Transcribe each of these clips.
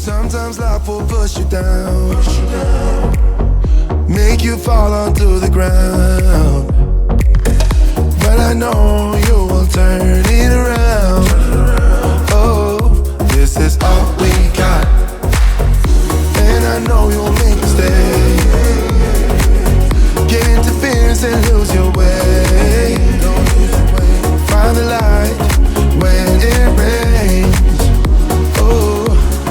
Sometimes life will push you down, make you fall onto the ground. But I know you will turn it around. Oh, this is all we got, and I know you'll make mistakes. Get interference and lose your way. Find the light when it rains. Oh,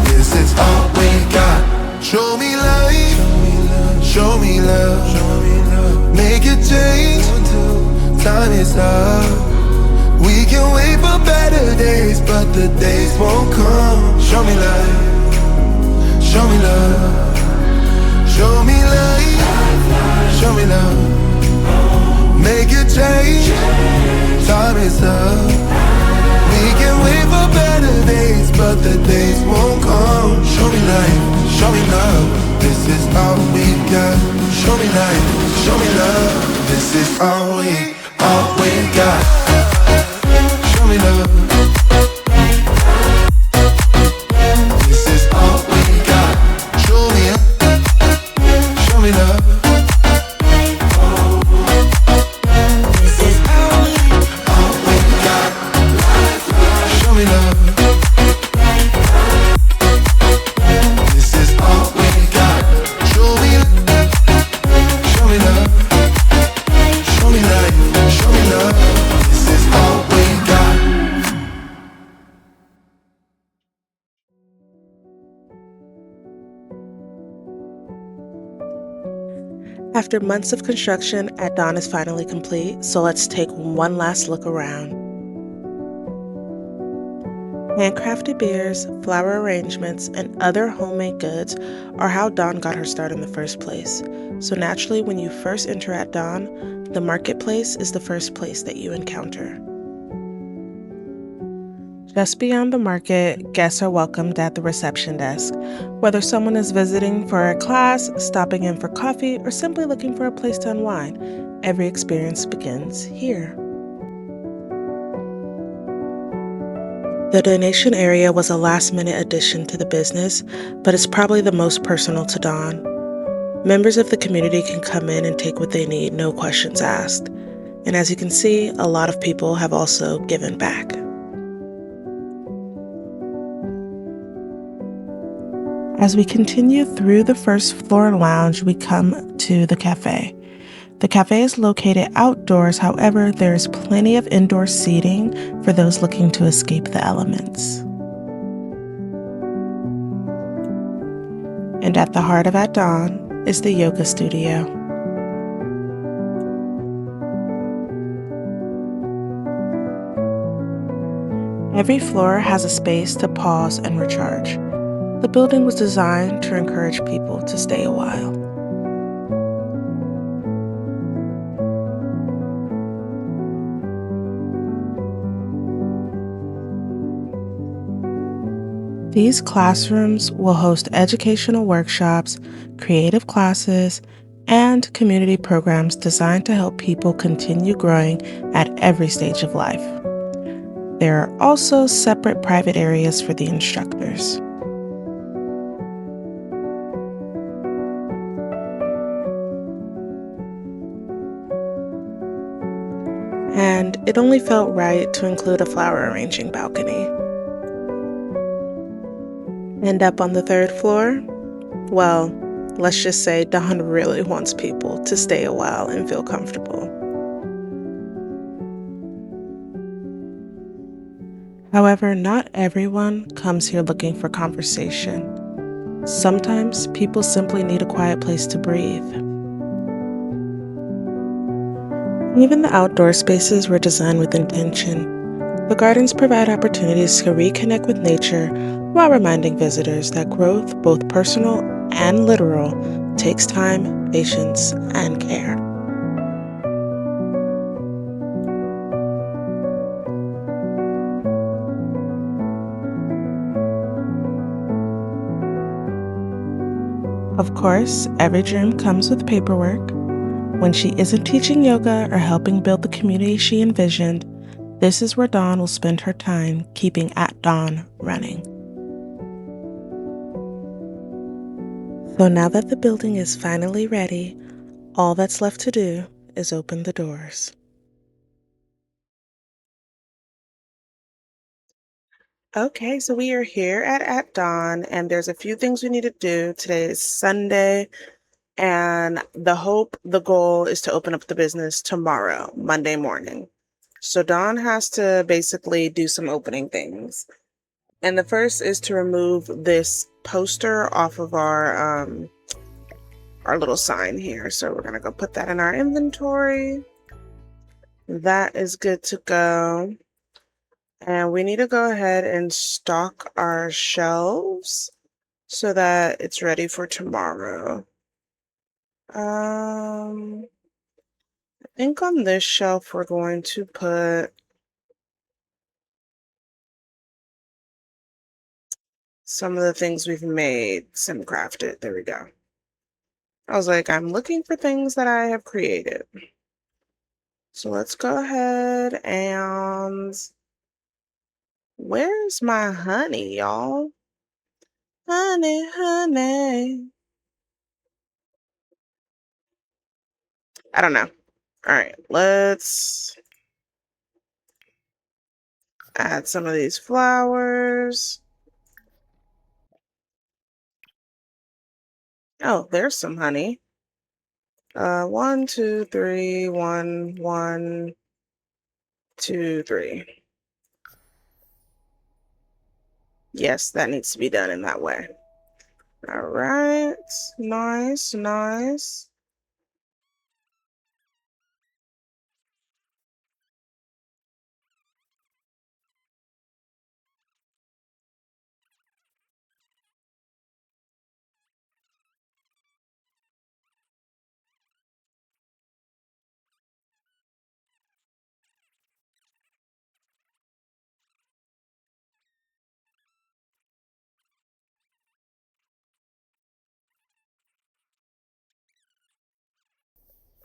this is all we got. Show me life, show me love, make a change. Time is up. We can wait for better days, but the days won't come. Show me life, show me love, show me life, show me love, make a change. Time is up. We can wait for better days, but the days won't come. Show me life, show me love, this is all we got. Show me life, show me love, this is all we got. Show me love, this is all we got. Show me love. This is all we got. Show me love. This is all we got. Show me love. Show me life. Show me love. This is all we got. After months of construction, at Dawn is finally complete, so let's take one last look around. Handcrafted beers, flower arrangements, and other homemade goods are how Dawn got her start in the first place. So naturally, when you first enter at Dawn, the marketplace is the first place that you encounter. Just beyond the market, guests are welcomed at the reception desk. Whether someone is visiting for a class, stopping in for coffee, or simply looking for a place to unwind, every experience begins here. The donation area was a last-minute addition to the business, but it's probably the most personal to Dawn. Members of the community can come in and take what they need, no questions asked. And as you can see, a lot of people have also given back. As we continue through the first floor lounge, we come to the cafe. The cafe is located outdoors, however, there is plenty of indoor seating for those looking to escape the elements. And at the heart of At Dawn is the yoga studio. Every floor has a space to pause and recharge. The building was designed to encourage people to stay a while. These classrooms will host educational workshops, creative classes, and community programs designed to help people continue growing at every stage of life. There are also separate private areas for the instructors. And it only felt right to include a flower arranging balcony. And up on the third floor, well, let's just say Dawn really wants people to stay a while and feel comfortable. However, not everyone comes here looking for conversation. Sometimes people simply need a quiet place to breathe. Even the outdoor spaces were designed with intention. The gardens provide opportunities to reconnect with nature while reminding visitors that growth, both personal and literal, takes time, patience, and care. Of course, every dream comes with paperwork. When she isn't teaching yoga or helping build the community she envisioned, this is where Dawn will spend her time keeping At Dawn running. So now that the building is finally ready, all that's left to do is open the doors. Okay, so we are here at Dawn, and there's a few things we need to do. Today is Sunday, and the goal is to open up the business tomorrow, Monday morning. So Dawn has to basically do some opening things. And the first is to remove this poster off of our little sign here. So we're gonna go put that in our inventory. That is good to go. And we need to go ahead and stock our shelves so that it's ready for tomorrow. I think on this shelf we're going to put some of the things we've made, sim crafted. There we go. I was like, I'm looking for things that I have created. So let's go ahead and where's my honey, y'all? Honey, honey. I don't know. All right, let's add some of these flowers. Oh, there's some honey. 1, 2, 3, 1, 1, 2, 3. Yes, that needs to be done in that way. All right, nice, nice.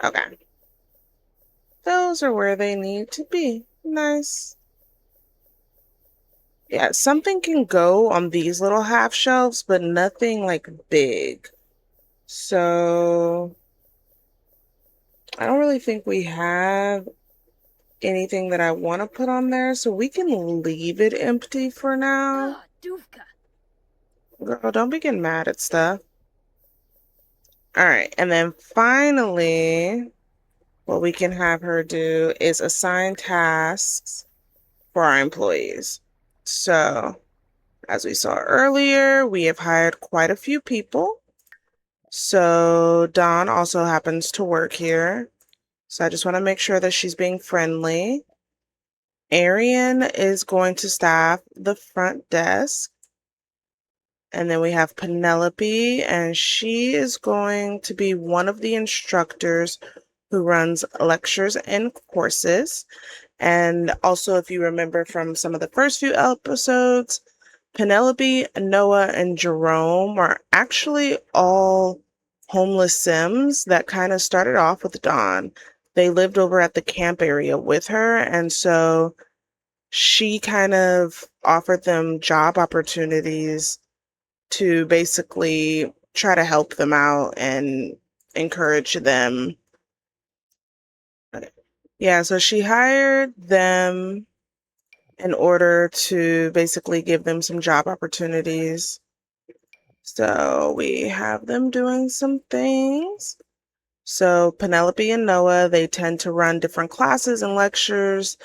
Okay. Those are where they need to be. Nice. Yeah, something can go on these little half shelves, but nothing like big. So I don't really think we have anything that I want to put on there, so we can leave it empty for now. Girl, don't be getting mad at stuff. All right, and then finally, what we can have her do is assign tasks for our employees. So, as we saw earlier, we have hired quite a few people. So, Dawn also happens to work here. So, I just want to make sure that she's being friendly. Arian is going to staff the front desk. And then we have Penelope, and she is going to be one of the instructors who runs lectures and courses. And also, if you remember from some of the first few episodes, Penelope, Noah, and Jerome are actually all homeless Sims that kind of started off with Dawn. They lived over at the camp area with her, and so she kind of offered them job opportunities to basically try to help them out and encourage them. Yeah, so she hired them in order to basically give them some job opportunities. So we have them doing some things. So Penelope and Noah, they tend to run different classes and lectures,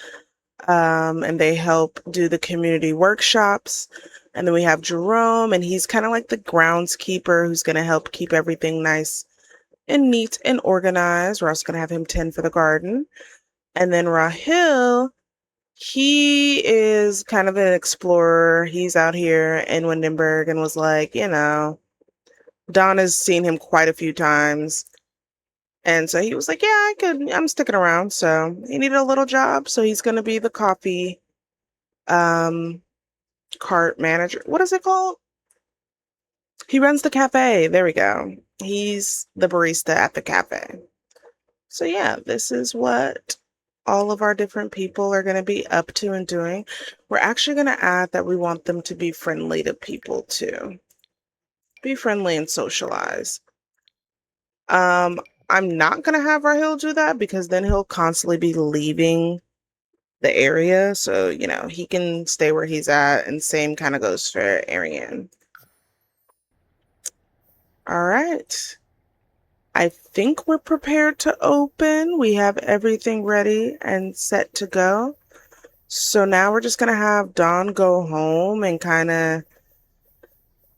and they help do the community workshops. And then we have Jerome, and he's kind of like the groundskeeper who's going to help keep everything nice and neat and organized. We're also going to have him tend for the garden. And then Rahil, he is kind of an explorer. He's out here in Windenburg and was like, Donna's seen him quite a few times. And so he was like, yeah, I'm sticking around. So he needed a little job. So he's going to be the coffee cart manager. What is it called? He runs the cafe. There we go. He's the barista at the cafe. So yeah, this is what all of our different people are going to be up to and doing. We're actually going to add that we want them to be friendly to people too, be friendly and socialize. I'm not gonna have Rahil do that because then he'll constantly be leaving the area. So, he can stay where he's at, and same kind of goes for Ariane. All right. I think we're prepared to open. We have everything ready and set to go. So now we're just going to have Dawn go home and kind of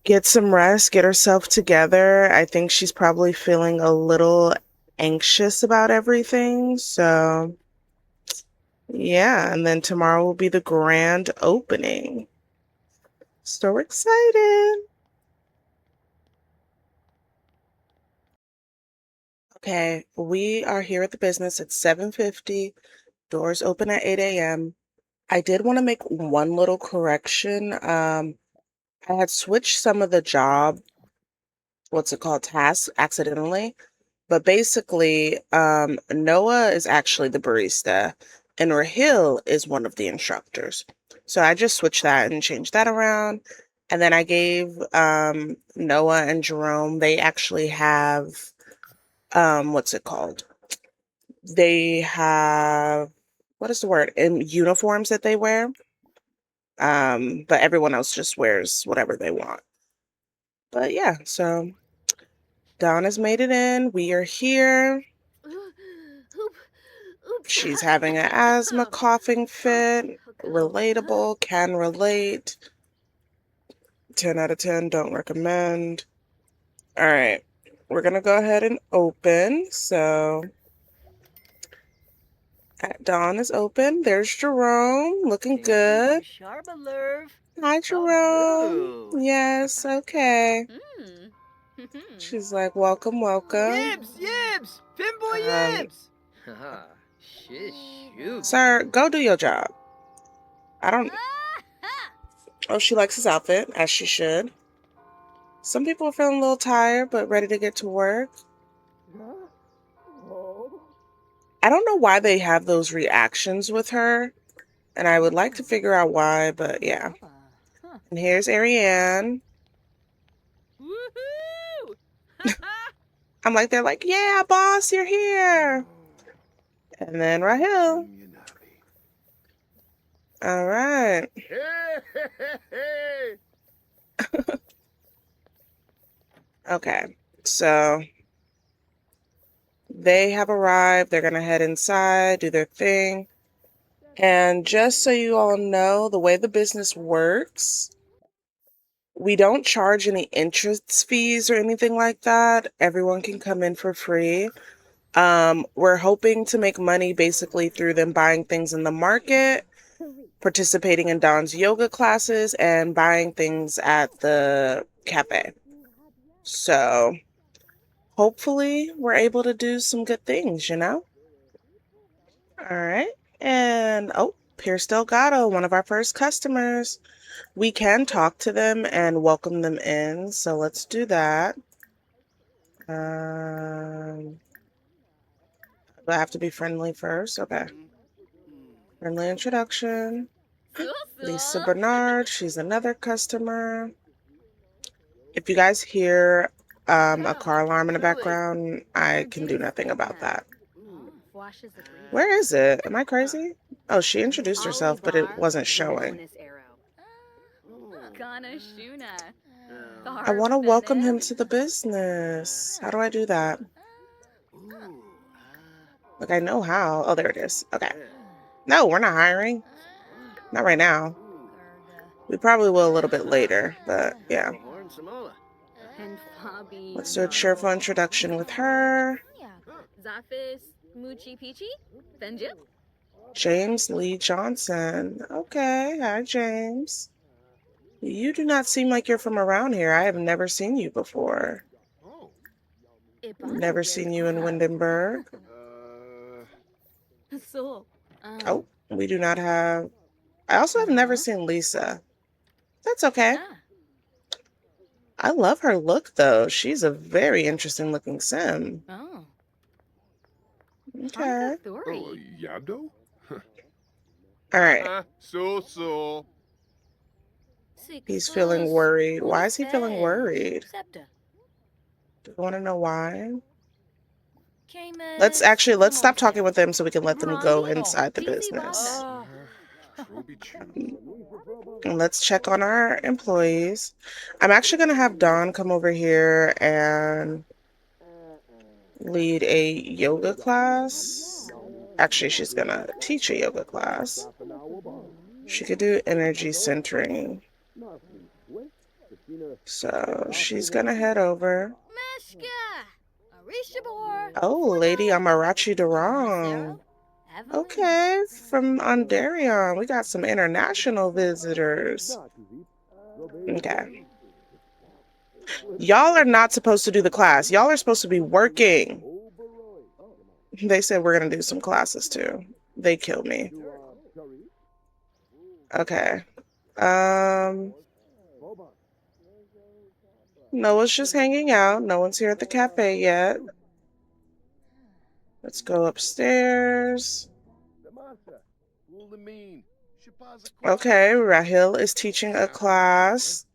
get some rest, get herself together. I think she's probably feeling a little anxious about everything. So, yeah. And then tomorrow will be the grand opening. So excited. Okay, we are here at the business at 7:50. Doors open at 8 a.m. I did want to make one little correction. I had switched some of the tasks accidentally. But basically, Noah is actually the barista and Rahil is one of the instructors. So I just switched that and changed that around. And then I gave Noah and Jerome, they actually have, they have, what is the word? In uniforms that they wear. But everyone else just wears whatever they want. But yeah, so Dawn has made it in. We are here. She's having an asthma coughing fit. Relatable, can relate. 10 out of 10, don't recommend. All right, we're going to go ahead and open. So Dawn is open. There's Jerome, looking good. Hi, Jerome. Yes, okay. She's like, welcome, welcome. Yibs! Pinboy Yibs! Sir, go do your job. I don't... Oh, she likes his outfit, as she should. Some people are feeling a little tired, but ready to get to work. I don't know why they have those reactions with her, and I would like to figure out why, but yeah. And here's Ariane. I'm like, they're like, yeah, boss, you're here. And then Rahil. All right. Okay, so they have arrived. They're going to head inside, do their thing. And just so you all know, the way the business works, we don't charge any entrance fees or anything like that. Everyone can come in for free. We're hoping to make money basically through them buying things in the market, participating in Dawn's yoga classes, and buying things at the cafe. So hopefully we're able to do some good things, All right. And Pierce Delgado, one of our first customers. We can talk to them and welcome them in. So let's do that. Do I have to be friendly first? Okay. Friendly introduction. Lisa Bernard, she's another customer. If you guys hear a car alarm in the background, I can do nothing about that. Where is it? Am I crazy? Oh, she introduced herself, but it wasn't showing. I want to welcome him to the business. How do I do that? Like, I know how. Oh, there it is. Okay. No, we're not hiring. Not right now. We probably will a little bit later, but yeah. Let's do a cheerful introduction with her. James Lee Johnson. Okay. Hi, James. You do not seem like you're from around here. I have never seen you before. Never seen you in Windenburg. Oh, we do not have... I also have never seen Lisa. That's okay. I love her look, though. She's a very interesting looking sim. Okay. Yabdo? All right. So. He's feeling worried. Why is he feeling worried? Do you want to know why? Let's stop talking with them so we can let them go inside the business. And let's check on our employees. I'm actually going to have Dawn come over here and lead a yoga class. Actually, she's going to teach a yoga class. She could do energy centering. So she's going to head over. Oh, Lady Amarachi Durong. Okay, from Ondarion. We got some international visitors. Okay. Y'all are not supposed to do the class. Y'all are supposed to be working. They said we're going to do some classes too. They killed me. Okay. Noah's just hanging out. No one's here at the cafe yet. Let's go upstairs. Okay, Rahil is teaching a class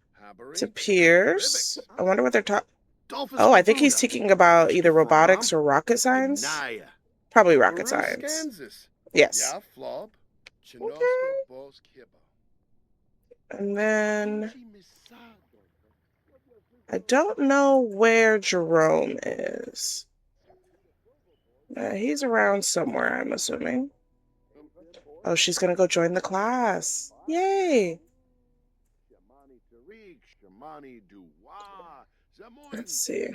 to peers. I wonder what they're talking. Oh, I think he's teaching about either robotics or rocket science. Probably rocket science. Yes. Okay. And then I don't know where Jerome is. He's around somewhere, I'm assuming. Oh, she's going to go join the class. Yay. Let's see.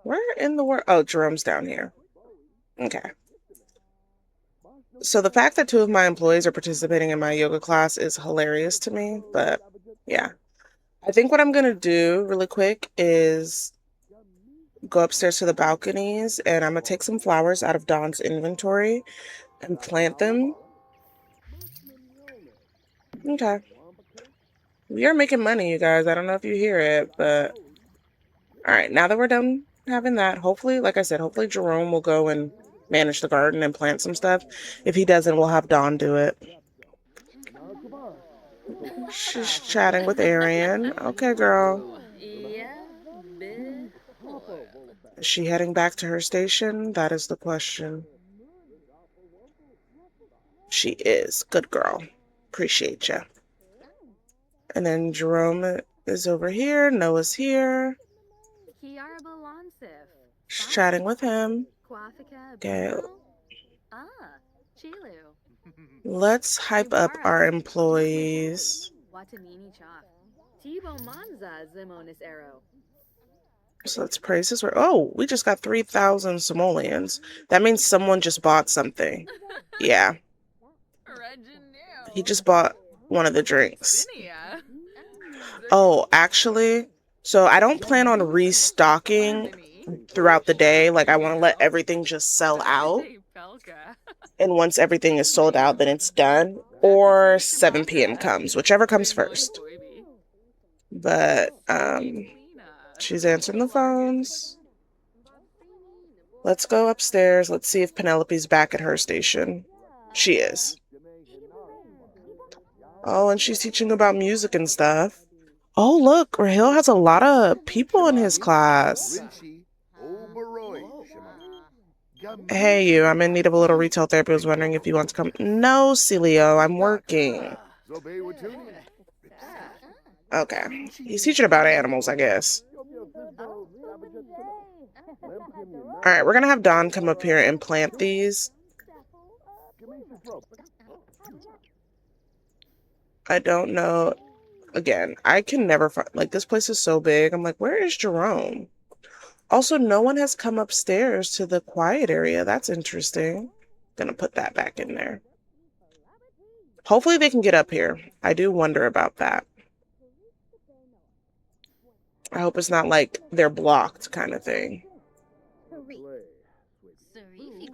Where in the world? Oh, Jerome's down here. Okay. So the fact that 2 of my employees are participating in my yoga class is hilarious to me, but yeah. I think what I'm going to do really quick is go upstairs to the balconies, and I'm going to take some flowers out of Dawn's inventory and plant them. Okay. We are making money, you guys. I don't know if you hear it, but all right, now that we're done having that, hopefully, like I said, hopefully Jerome will go and manage the garden and plant some stuff. If he doesn't, we'll have Dawn do it. She's chatting with Arian. Okay, girl. Is she heading back to her station? That is the question. She is. Good girl. Appreciate you. And then Jerome is over here. Noah's here. She's chatting with him. Okay. Let's hype up our employees. So let's praise his work. Oh, we just got 3,000 simoleons. That means someone just bought something. Yeah. He just bought one of the drinks. Oh, actually, so I don't plan on restocking throughout the day. Like, I want to let everything just sell out. And once everything is sold out, then it's done. Or 7 p.m. comes, whichever comes first. But, she's answering the phones. Let's go upstairs. Let's see if Penelope's back at her station. She is. Oh, and she's teaching about music and stuff. Oh, look, Rahil has a lot of people in his class. Hey, you, I'm in need of a little retail therapy. I was wondering if you want to come. No, Celio, I'm working. Okay. He's teaching about animals, I guess. All right, we're going to have Dawn come up here and plant these. I don't know. Again, I can never find, like, this place is so big. I'm like, where is Jerome? Also, no one has come upstairs to the quiet area. That's interesting. Gonna put that back in there. Hopefully they can get up here. I do wonder about that. I hope it's not like they're blocked kind of thing.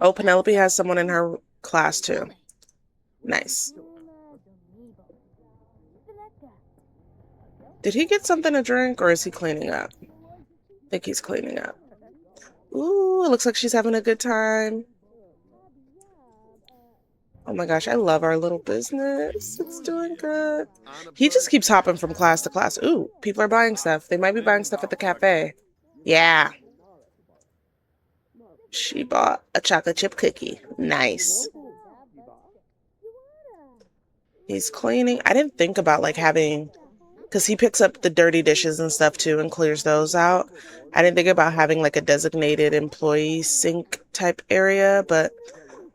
Oh, Penelope has someone in her class too. Nice. Did he get something to drink or is he cleaning up? I think he's cleaning up. Ooh, it looks like she's having a good time. Oh my gosh, I love our little business. It's doing good. He just keeps hopping from class to class. Ooh, people are buying stuff. They might be buying stuff at the cafe. Yeah. She bought a chocolate chip cookie. Nice. He's cleaning. I didn't think about like having, because he picks up the dirty dishes and stuff too and clears those out. I didn't think about having like a designated employee sink type area, but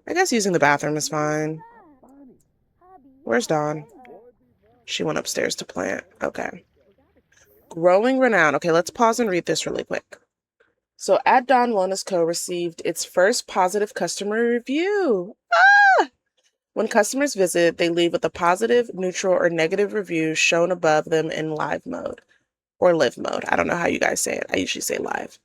I guess using the bathroom is fine. Where's Dawn? She went upstairs to plant. Okay. Growing renown. Okay, let's pause and read this really quick. So, at Dawn Wellness Co. received its first positive customer review. Ah! When customers visit, they leave with a positive, neutral, or negative review shown above them in live mode or live mode. I don't know how you guys say it. I usually say live.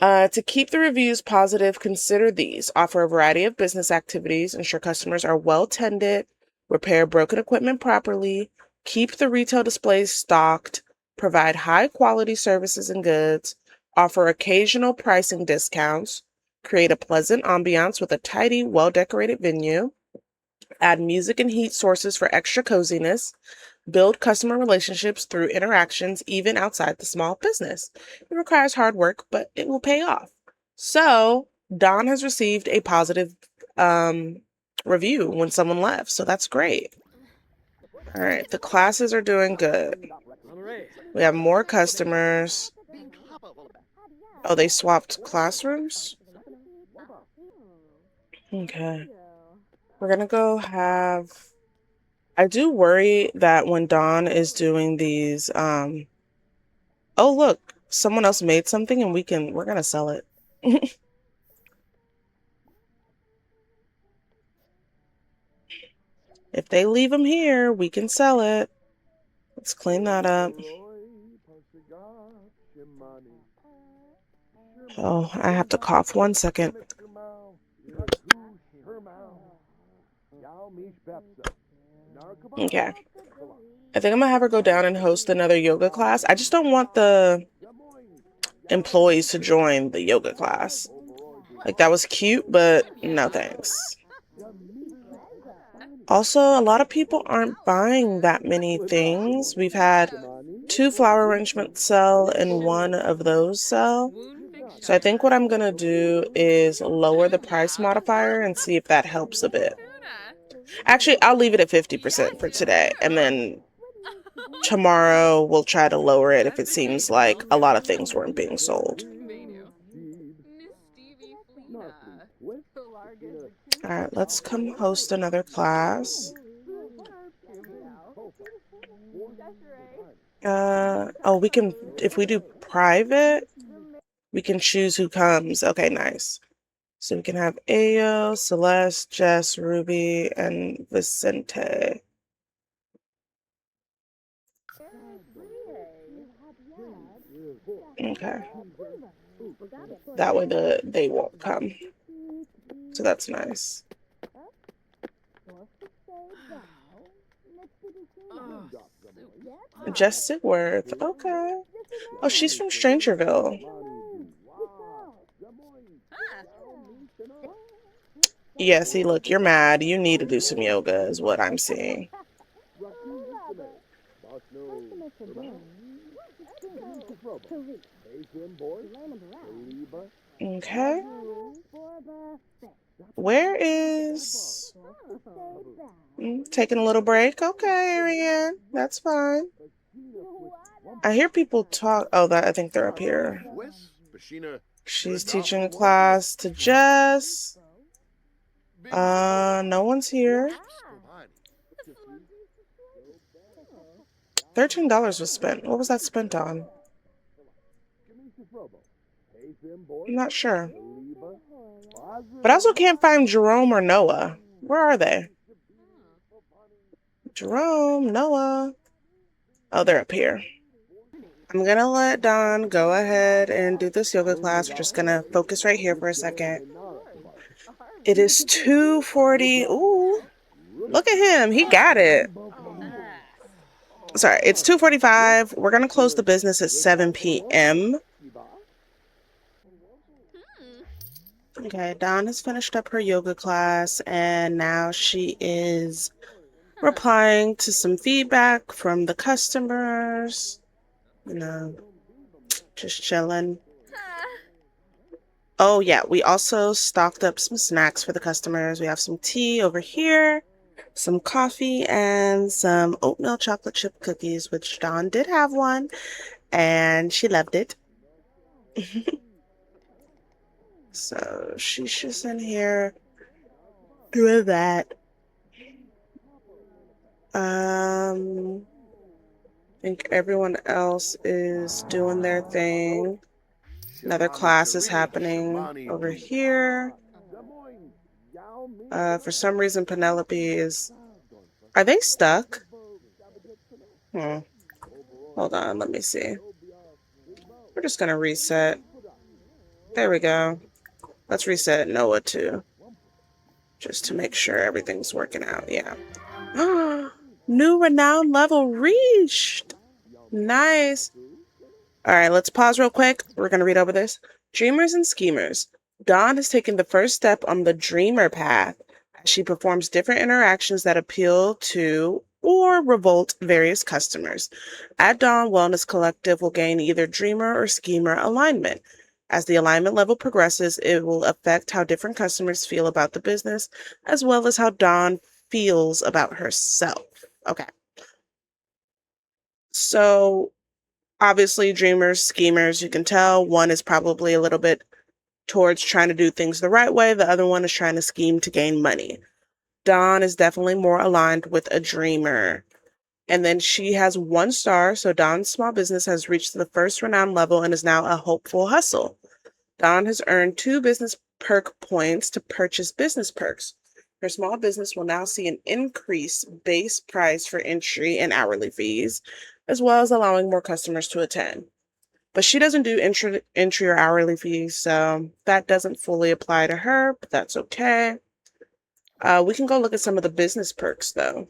To keep the reviews positive, consider these. Offer a variety of business activities, ensure customers are well tended, repair broken equipment properly, keep the retail displays stocked, provide high quality services and goods, offer occasional pricing discounts, create a pleasant ambiance with a tidy, well-decorated venue, add music and heat sources for extra coziness, build customer relationships through interactions even outside the small business. It requires hard work, but it will pay off. So Dawn has received a positive review when someone left, so that's great. All right, the classes are doing good. We have more customers. Oh, they swapped classrooms? Okay. We're gonna go have... I do worry that when Dawn is doing these, oh look, someone else made something and we're gonna sell it. If they leave them here, we can sell it. Let's clean that up. Oh, I have to cough 1 second. Okay. I think I'm gonna have her go down and host another yoga class. I just don't want the employees to join the yoga class. Like, that was cute, but no thanks. Also, a lot of people aren't buying that many things. We've had 2 flower arrangements sell and 1 of those sell. So I think what I'm going to do is lower the price modifier and see if that helps a bit. Actually, I'll leave it at 50% for today. And then tomorrow we'll try to lower it if it seems like a lot of things weren't being sold. All right, let's come host another class. We can, if we do private, we can choose who comes. Okay, nice. So we can have Ayo, Celeste, Jess, Ruby, and Vicente. Okay. That way they won't come. So that's nice. Jess Sigworth. Okay. Oh, she's from Strangerville. Yeah, see, look, you're mad. You need to do some yoga is what I'm seeing. Okay. Where is... taking a little break? Okay, Ariane. That's fine. I hear people talk... Oh, I think they're up here. She's teaching a class to Jess. No one's here. $13 was spent. What was that spent on? I'm not sure. But I also can't find Jerome or Noah. Where are they? Jerome, Noah. Oh, they're up here. I'm going to let Dawn go ahead and do this yoga class. We're just going to focus right here for a second. It is 2:40. Ooh, look at him. He got it. Sorry, it's 2:45. We're going to close the business at 7 p.m. Okay, Dawn has finished up her yoga class and now she is replying to some feedback from the customers. You know, just chilling. Oh yeah, we also stocked up some snacks for the customers. We have some tea over here, some coffee, and some oatmeal chocolate chip cookies, which Dawn did have one, and she loved it. So she's just in here doing that. I think everyone else is doing their thing. Another class is happening over here. For some reason, Penelope is... Are they stuck? Hold on, let me see. We're just going to reset. There we go. Let's reset Noah too. Just to make sure everything's working out. Yeah. New renown level reached. Nice. All right, let's pause real quick. We're going to read over this. Dreamers and schemers. Dawn has taken the first step on the dreamer path. She performs different interactions that appeal to or revolt various customers. At Dawn Wellness Collective will gain either dreamer or schemer alignment. As the alignment level progresses, it will affect how different customers feel about the business, as well as how Dawn feels about herself. Okay. So obviously, dreamers, schemers, you can tell one is probably a little bit towards trying to do things the right way. The other one is trying to scheme to gain money. Dawn is definitely more aligned with a dreamer. And then she has 1 star, so Dawn's small business has reached the first renown level and is now a hopeful hustle. Dawn has earned 2 business perk points to purchase business perks. Her small business will now see an increased base price for entry and hourly fees, as well as allowing more customers to attend. But she doesn't do entry or hourly fees, so that doesn't fully apply to her, but that's okay. We can go look at some of the business perks, though.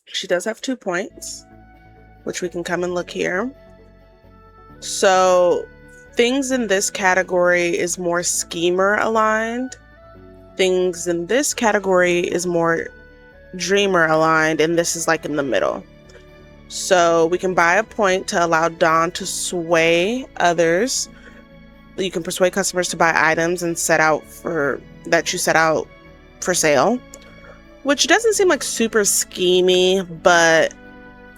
She does have 2 points, which we can come and look here. So things in this category is more schemer aligned. Things in this category is more dreamer aligned, and this is like in the middle. So we can buy a point to allow Dawn to sway others. You can persuade customers to buy items and set out for sale, which doesn't seem like super schemy, but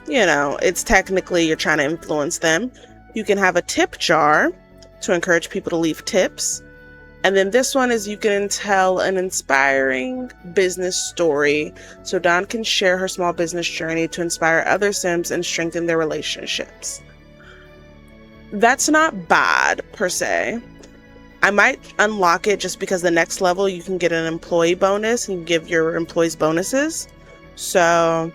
you know, it's technically you're trying to influence them. You can have a tip jar to encourage people to leave tips. And then this one is you can tell an inspiring business story so Dawn can share her small business journey to inspire other Sims and strengthen their relationships. That's not bad per se. I might unlock it just because the next level you can get an employee bonus and give your employees bonuses. So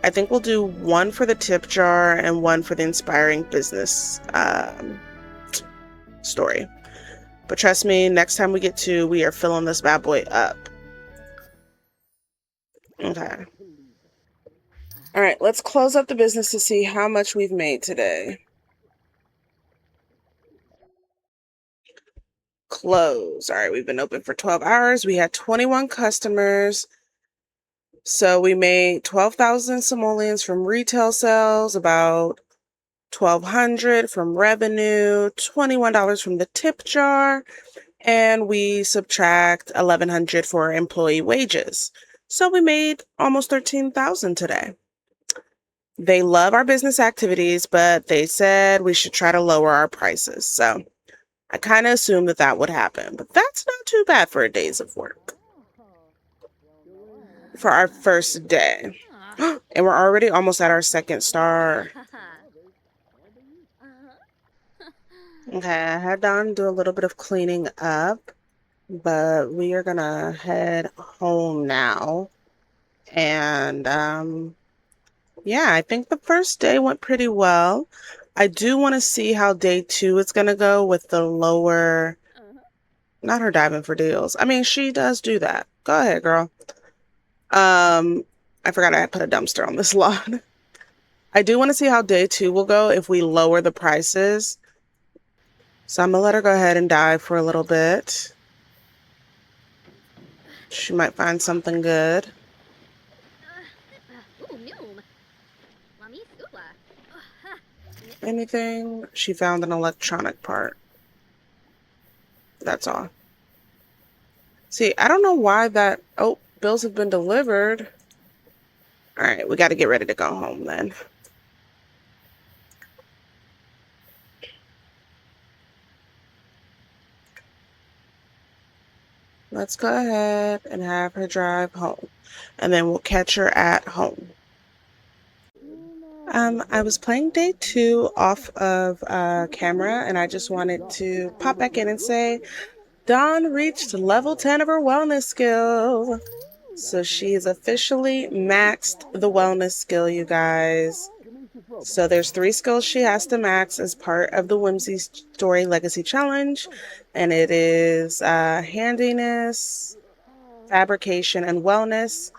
I think we'll do 1 for the tip jar and 1 for the inspiring business story. But trust me, next time we get 2, we are filling this bad boy up. Okay. All right, let's close up the business to see how much we've made today. Close. All right, we've been open for 12 hours. We had 21 customers. So we made 12,000 simoleons from retail sales, about 1,200 from revenue, $21 from the tip jar, and we subtract 1,100 for employee wages. So we made almost 13,000 today. They love our business activities, but they said we should try to lower our prices. So I kind of assumed that would happen, but that's not too bad for a days of work. For our first day. And we're already almost at our 2nd star. Okay, I had Dawn do a little bit of cleaning up, but we are gonna head home now. And yeah, I think the first day went pretty well. I do want to see how day 2 is gonna go with the lower, not her diving for deals. I mean, she does do that. Go ahead, girl. I forgot I put a dumpster on this lawn. I do want to see how day 2 will go if we lower the prices. So I'm gonna let her go ahead and dive for a little bit. She might find something good. Anything? She found an electronic part. That's all. See, I don't know why that... Oh, bills have been delivered. All right, we got to get ready to go home then. Let's go ahead and have her drive home, and then we'll catch her at home. I was playing day 2 off of camera, and I just wanted to pop back in and say Dawn reached level 10 of her wellness skill. So she's officially maxed the wellness skill, you guys. So there's 3 skills she has to max as part of the Whimsy Story Legacy Challenge, and it is handiness, fabrication, and wellness.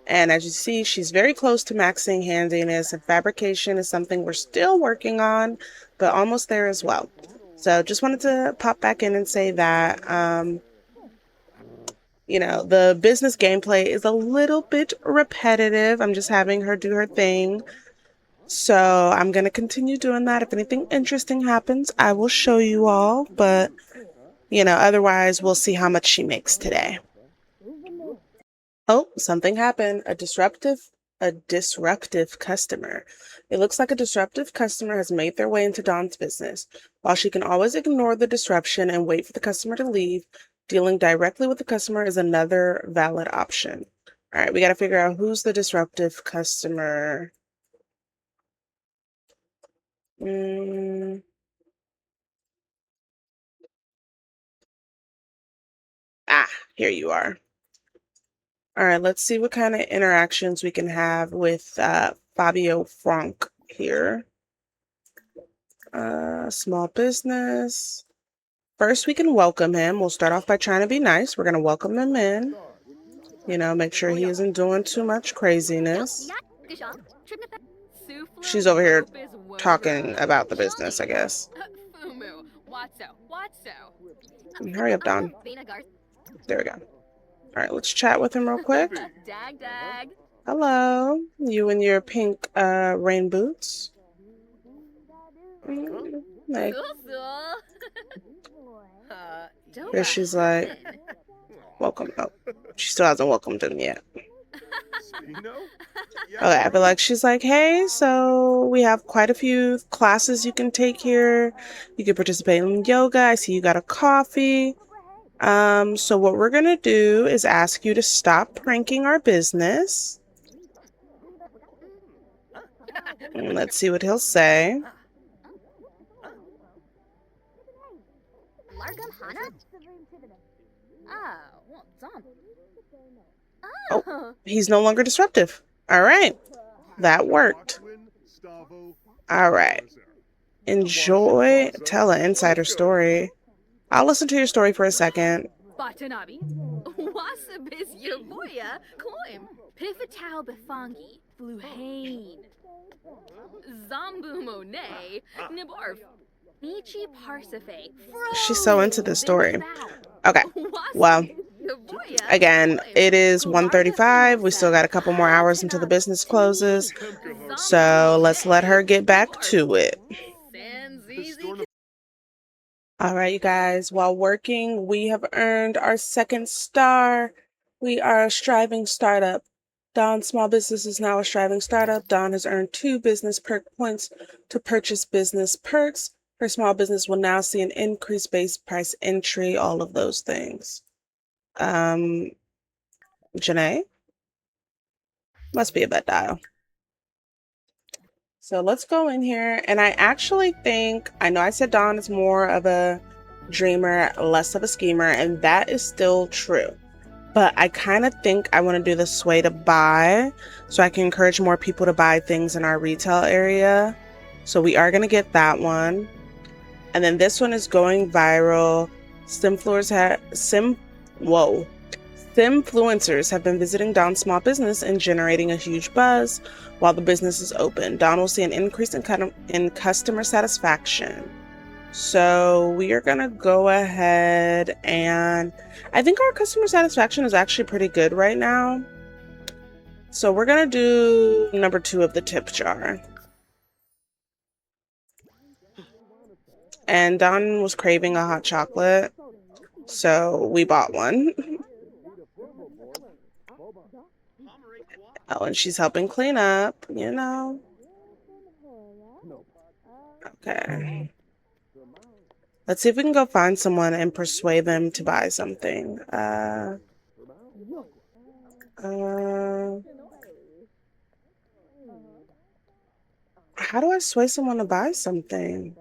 And as you see, she's very close to maxing handiness, and fabrication is something we're still working on, but almost there as well. So just wanted to pop back in and say that, you know, the business gameplay is a little bit repetitive. I'm just having her do her thing. So I'm going to continue doing that. If anything interesting happens, I will show you all. But, you know, otherwise, we'll see how much she makes today. Oh, something happened. A disruptive customer. It looks like a disruptive customer has made their way into Dawn's business. While she can always ignore the disruption and wait for the customer to leave, dealing directly with the customer is another valid option. All right, we got to figure out who's the disruptive customer. Here you are. All right, let's see what kind of interactions we can have with Fabio Frank here. Small business. First, we can welcome him. We'll start off by trying to be nice. We're going to welcome him in. You know, make sure he isn't doing too much craziness. She's over here talking about the business, I guess. Hurry up, Dawn. There we go. All right, let's chat with him real quick. Hello. You and your pink rain boots. Like, here she's like, welcome. Oh, she still hasn't welcomed him yet. Okay, I feel like she's like, hey, so we have quite a few classes you can take here. You can participate in yoga. I see you got a coffee. So what we're going to do is ask you to stop pranking our business. And let's see what he'll say. Oh, he's no longer disruptive. All right. That worked. All right. Enjoy. Tell an insider story. I'll listen to your story for a second. She's so into this story. Okay. Well, again, it is 1:35. We still got a couple more hours until the business closes. So let's let her get back to it. All right, you guys, while working, we have earned our 2nd star. We are a striving startup. Dawn Small Business is now a striving startup. Dawn has earned 2 business perk points to purchase business perks. Her small business will now see an increased base price entry, all of those things. Janae? Must be a bed dial. So let's go in here. And I actually think, I know I said Dawn is more of a dreamer, less of a schemer, and that is still true. But I kind of think I want to do the sway to buy so I can encourage more people to buy things in our retail area. So we are going to get that one. And then this one is going viral. Simfluencers have been visiting Dawn's small business and generating a huge buzz while the business is open. Dawn will see an increase in customer satisfaction. So we are gonna go ahead, and I think our customer satisfaction is actually pretty good right now. So we're gonna do number 2 of the tip jar. And Dawn was craving a hot chocolate, so we bought one. Oh, and she's helping clean up, you know. Okay. Let's see if we can go find someone and persuade them to buy something. How do I sway someone to buy something?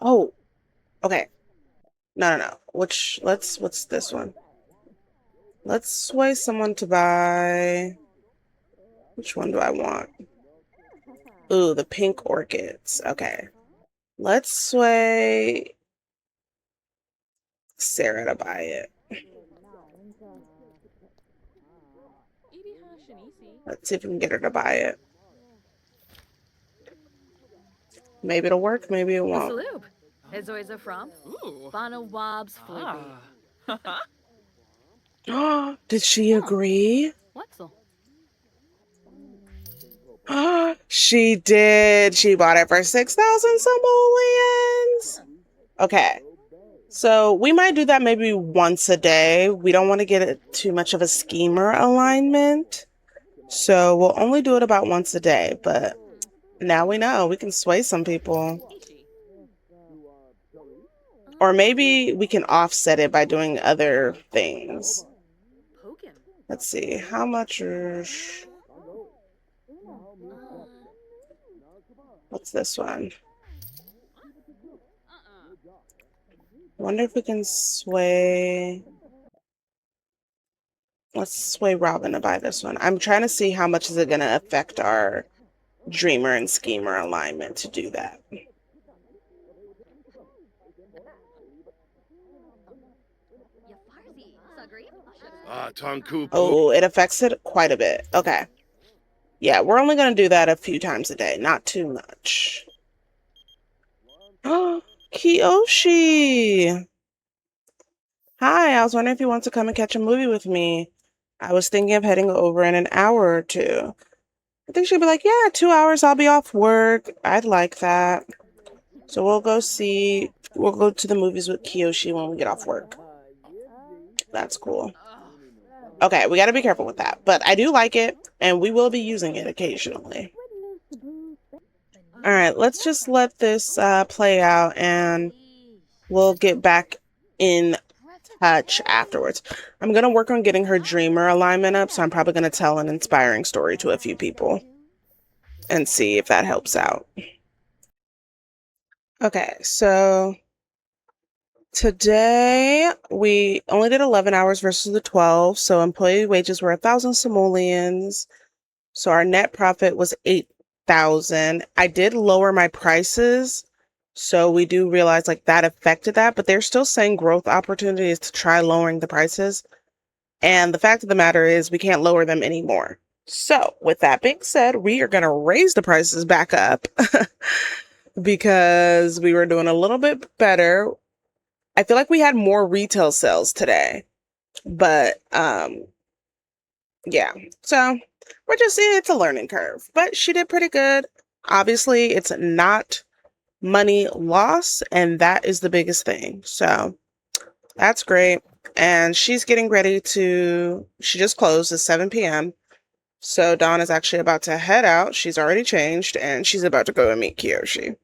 Oh, okay. No. What's this one? Let's sway someone to buy. Which one do I want? Ooh, the pink orchids. Okay. Let's sway Sarah to buy it. Let's see if we can get her to buy it. Maybe it'll work, maybe it won't. Did she agree? She did. She bought it for 6,000 simoleons. Okay. So we might do that maybe once a day. We don't want to get it too much of a schemer alignment. So we'll only do it about once a day. But now we know we can sway some people. Or maybe we can offset it by doing other things. Let's see. How much is... What's this one? Wonder if we can sway... Let's sway Robin to buy this one. I'm trying to see how much is it going to affect our dreamer and schemer alignment to do that. Oh, it affects it quite a bit. Okay. Yeah, we're only going to do that a few times a day, not too much. Oh, Kiyoshi! Hi, I was wondering if you want to come and catch a movie with me. I was thinking of heading over in an hour or two. I think she'll be like, yeah, 2 hours, I'll be off work. I'd like that. So we'll go to the movies with Kiyoshi when we get off work. That's cool. Okay, we got to be careful with that. But I do like it, and we will be using it occasionally. All right, let's just let this play out, and we'll get back in touch afterwards. I'm going to work on getting her dreamer alignment up, so I'm probably going to tell an inspiring story to a few people and see if that helps out. Okay, so today we only did 11 hours versus the 12, so employee wages were 1,000 simoleons. So our net profit was 8,000. I did lower my prices, so we do realize like that affected that, but they're still saying growth opportunities to try lowering the prices. And the fact of the matter is we can't lower them anymore. So with that being said, we are going to raise the prices back up because we were doing a little bit better. I feel like we had more retail sales today, but yeah, so we're just seeing it's a learning curve, but she did pretty good. Obviously, it's not money loss, and that is the biggest thing. So that's great. And she's getting ready she just closed at 7 p.m. So Dawn is actually about to head out. She's already changed, and she's about to go and meet Kiyoshi.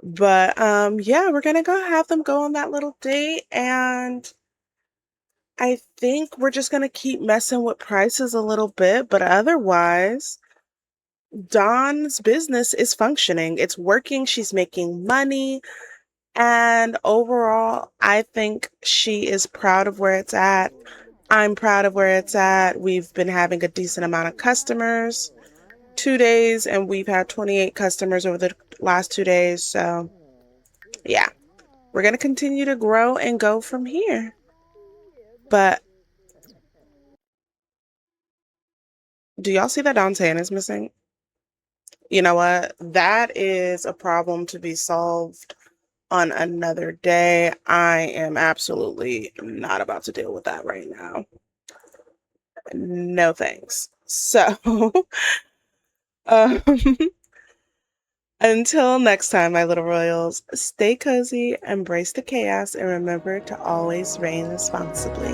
But yeah, we're gonna go have them go on that little date, and I think we're just gonna keep messing with prices a little bit, but otherwise, Dawn's business is functioning. It's working. She's making money. And overall, I think she is proud of where it's at. I'm proud of where it's at. We've been having a decent amount of customers. 2 days, and we've had 28 customers over the last 2 days. So yeah, we're going to continue to grow and go from here. But do y'all see that Dawn's hand is missing? You know what? That is a problem to be solved on another day. I am absolutely not about to deal with that right now. No thanks. So, um, until next time, my little royals, stay cozy, embrace the chaos, and remember to always reign responsibly.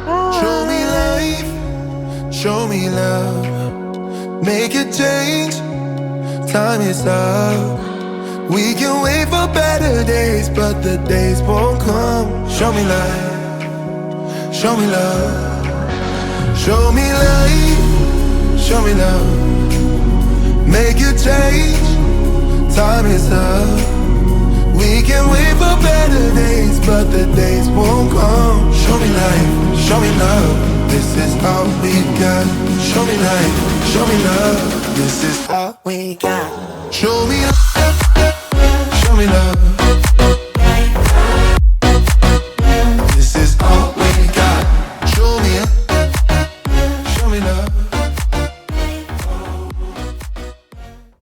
Bye. Show me life, show me love, make a change, time is up. We can wait for better days, but the days won't come. Show me life, show me love. Show me life, show me love, make a change, time is up. We can wait for better days, but the days won't come. Show me life, show me love, this is all we got. Show me life, show me love, this is all we got. Show me love, show me love.